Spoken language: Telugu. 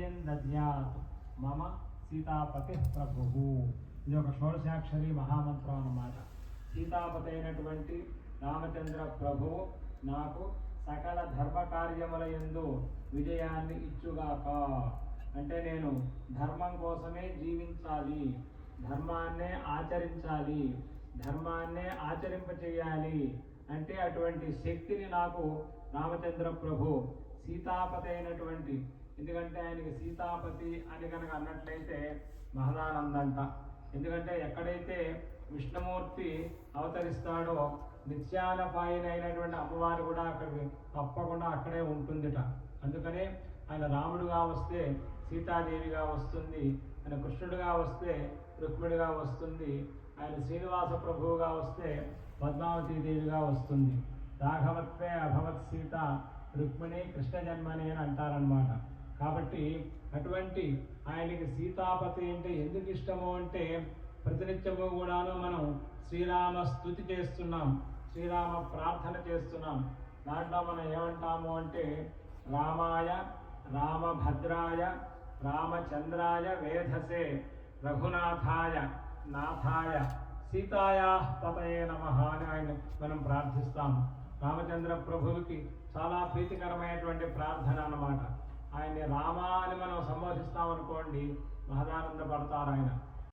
శ్రియం దద్యాత్ మమ సీతాపతి ప్రభువు. ఇది ఒక షోడశాక్షరి మహామంత్రం అన్నమాట. సీతాపతి అయినటువంటి రామచంద్ర ప్రభువు నాకు సకల ధర్మ కార్యముల యందు విజయాన్ని ఇచ్చుగాక. అంటే నేను ధర్మం కోసమే జీవించాలి, ధర్మాన్నే ఆచరించాలి, ధర్మాన్నే ఆచరింపచేయాలి. అంటే అటువంటి శక్తిని నాకు రామచంద్ర ప్రభు సీతాపతి అయినటువంటి, ఎందుకంటే ఆయనకి సీతాపతి అని కనుక అన్నట్లయితే మహదానందంట. ఎందుకంటే ఎక్కడైతే విష్ణుమూర్తి అవతరిస్తాడో నిత్యానపాయనైనటువంటి అమ్మవారు కూడా అక్కడికి తప్పకుండా అక్కడే ఉంటుందిట. అందుకనే ఆయన రాముడుగా వస్తే సీతాదేవిగా వస్తుంది, ఆయన కృష్ణుడిగా వస్తే రుక్మిణిగా వస్తుంది, ఆయన శ్రీనివాస ప్రభువుగా వస్తే పద్మావతీదేవిగా వస్తుంది. రాఘవత్వే అభవత్ సీత రుక్మిణి కృష్ణ జన్మని అని అంటారనమాట. కాబట్టి అటువంటి ఆయనకి సీతాపతి అంటే ఎందుకు ఇష్టము అంటే ప్రతినిత్యము కూడాను మనం శ్రీరామ స్తుతి చేస్తున్నాం, శ్రీరామ ప్రార్థన చేస్తున్నాం. దాంట్లో మనం ఏమంటాము అంటే రామాయ రామభద్రాయ రామచంద్రాయ వేధసే రఘునాథాయ నాథాయ సీతాయా పతయే నమః అని ఆయన మనం ప్రార్థిస్తాం. రామచంద్ర ప్రభువుకి చాలా ప్రీతికరమైనటువంటి ప్రార్థన అన్నమాట. ఆయన్ని రామ అని మనం సంబోధిస్తాం అనుకోండి, మహదానంద పడతారు ఆయన.